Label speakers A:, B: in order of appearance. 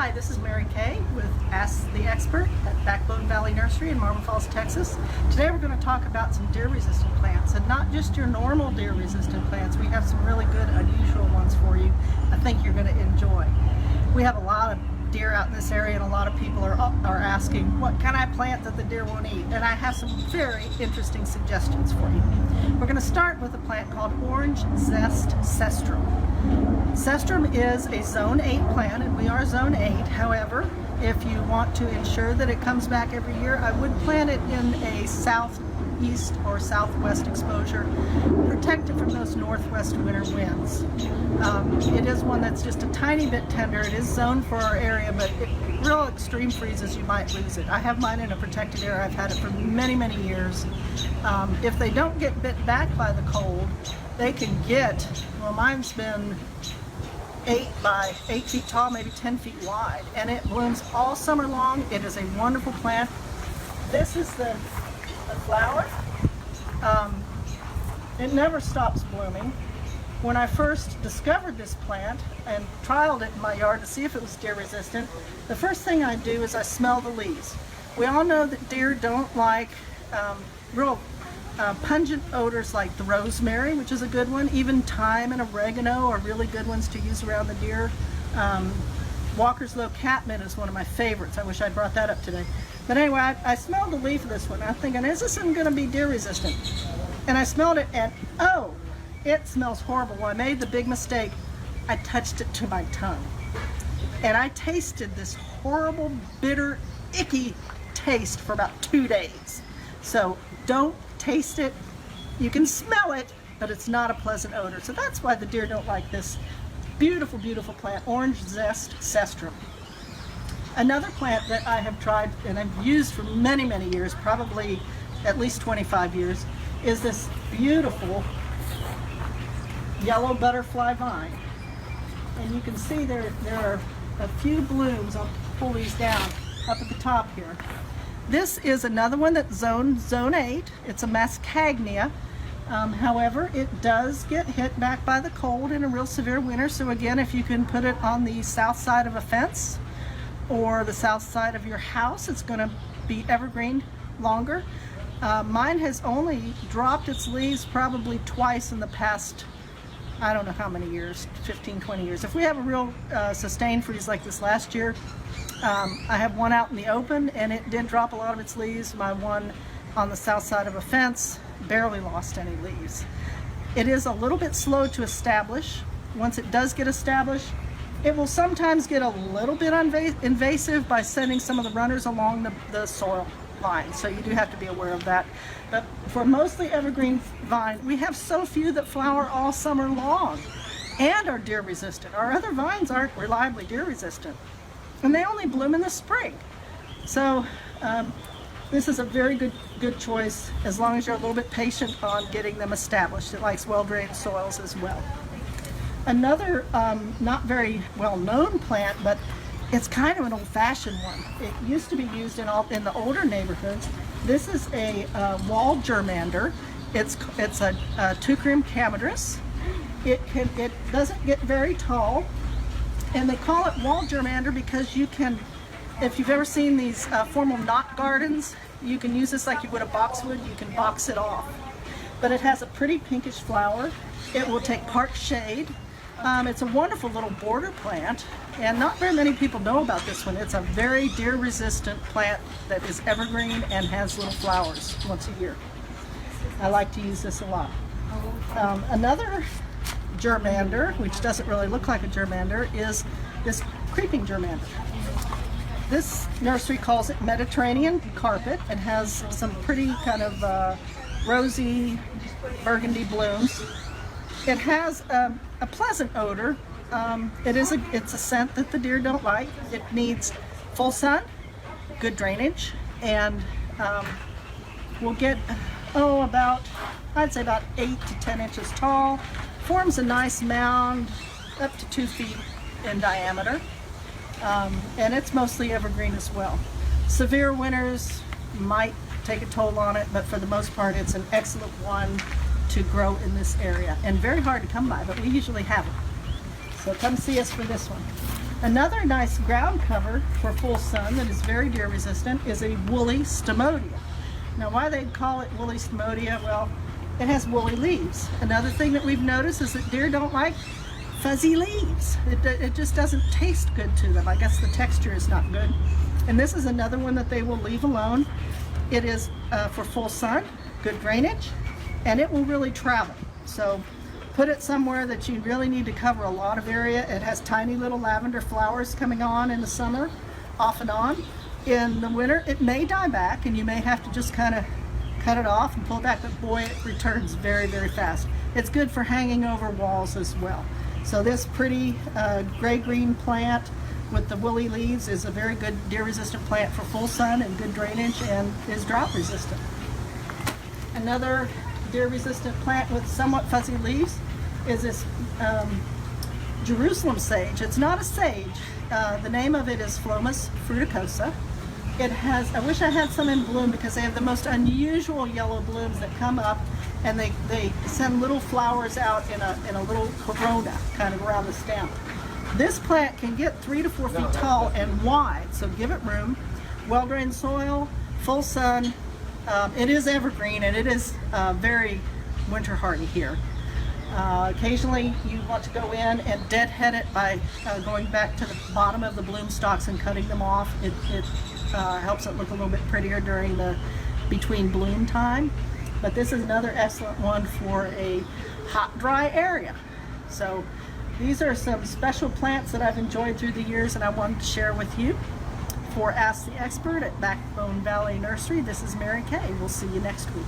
A: Hi, this is Mary Kay with Ask the Expert at Backbone Valley Nursery in Marble Falls, Texas. Today we're going to talk about some deer-resistant plants, and not just your normal deer-resistant plants. We have some really good, unusual ones for you I think you're going to enjoy. We have a lot of deer out in this area, and a lot of people are asking, what can I plant that the deer won't eat? And I have some very interesting suggestions for you. We're going to start with a plant called Orange Zest Cestrum. Cestrum is a Zone 8 plant, and we are Zone 8. However, if you want to ensure that it comes back every year, I would plant it in a southeast or southwest exposure. Protect it from those northwest winter winds. It is one that's just a tiny bit tender. It is zoned for our area, but real extreme freezes, you might lose it. I have mine in a protected area. I've had it for many, many years. If they don't get bit back by the cold, they can get, well, mine's been 8 by 8 feet tall, maybe 10 feet wide, and it blooms all summer long. It is a wonderful plant. This is the flower. It never stops blooming. When I first discovered this plant and trialed it in my yard to see if it was deer resistant, the first thing I do is I smell the leaves. We all know that deer don't like real pungent odors like the rosemary, which is a good one. Even thyme and oregano are really good ones to use around the deer. Walker's Low catmint is one of my favorites. I wish I'd brought that up today. But anyway, I smelled the leaf of this one. I'm thinking, is this one going to be deer resistant? And I smelled it, and oh, it smells horrible. Well, I made the big mistake. I touched it to my tongue, and I tasted this horrible, bitter, icky taste for about 2 days. So don't taste it. You can smell it, but it's not a pleasant odor. So that's why the deer don't like this beautiful, beautiful plant, Orange Zest Cestrum. Another plant that I have tried and I've used for many, many years, probably at least 25 years, is this beautiful yellow butterfly vine. And you can see there are a few blooms. I'll pull these down up at the top here. This is another one that's Zone 8. It's a Mascagnia. However, it does get hit back by the cold in a real severe winter. So again, if you can put it on the south side of a fence or the south side of your house, it's going to be evergreen longer. Mine has only dropped its leaves probably twice in the past, I don't know how many years, 15, 20 years. If we have a real sustained freeze like this last year, I have one out in the open, and it did drop a lot of its leaves. My one on the south side of a fence barely lost any leaves. It is a little bit slow to establish. Once it does get established, it will sometimes get a little bit invasive by sending some of the runners along the soil line. So you do have to be aware of that. But for mostly evergreen vine, we have so few that flower all summer long and are deer resistant. Our other vines aren't reliably deer resistant, and they only bloom in the spring. So this is a very good choice as long as you're a little bit patient on getting them established. It likes well-drained soils as well. Another not very well-known plant, but it's kind of an old-fashioned one. It used to be used in the older neighborhoods. This is a wall germander. It's a Tucrim camedris. It doesn't get very tall, and they call it wall germander because you can, if you've ever seen these formal knot gardens, you can use this like you would a boxwood. You can box it off. But it has a pretty pinkish flower. It will take part shade. It's a wonderful little border plant, and not very many people know about this one. It's a very deer-resistant plant that is evergreen and has little flowers once a year. I like to use this a lot. Another germander, which doesn't really look like a germander, is this creeping germander. This nursery calls it Mediterranean carpet. It has some pretty kind of rosy burgundy blooms. It has a pleasant odor. It's a scent that the deer don't like. It needs full sun, good drainage, and will get I'd say about 8 to 10 inches tall. Forms a nice mound up to 2 feet in diameter, and it's mostly evergreen as well. Severe winters might take a toll on it, but for the most part it's an excellent one to grow in this area, and very hard to come by, but we usually have it. So come see us for this one. Another nice ground cover for full sun that is very deer resistant is a woolly stomodia. Now why they call it woolly stomodia, well, it has woolly leaves. Another thing that we've noticed is that deer don't like fuzzy leaves. It just doesn't taste good to them. I guess the texture is not good. And this is another one that they will leave alone. It is for full sun, good drainage, and it will really travel. So put it somewhere that you really need to cover a lot of area. It has tiny little lavender flowers coming on in the summer, off and on. In the winter, it may die back and you may have to just kind of cut it off and pull it back, but boy, it returns very, very fast. It's good for hanging over walls as well. So this pretty gray-green plant with the woolly leaves is a very good deer-resistant plant for full sun and good drainage, and is drought-resistant. Another deer-resistant plant with somewhat fuzzy leaves is this Jerusalem sage. It's not a sage. The name of it is Phlomis fruticosa. It has, I wish I had some in bloom because they have the most unusual yellow blooms that come up, and they send little flowers out in a little corona kind of around the stem. This plant can get 3 to 4 feet tall and wide, so give it room. Well-drained soil, full sun. It is evergreen, and it is very winter hardy here. Occasionally you want to go in and deadhead it by going back to the bottom of the bloom stalks and cutting them off. It helps it look a little bit prettier during the between bloom time. But this is another excellent one for a hot, dry area. So these are some special plants that I've enjoyed through the years and I wanted to share with you. For Ask the Expert at Backbone Valley Nursery, this is Mary Kay. We'll see you next week.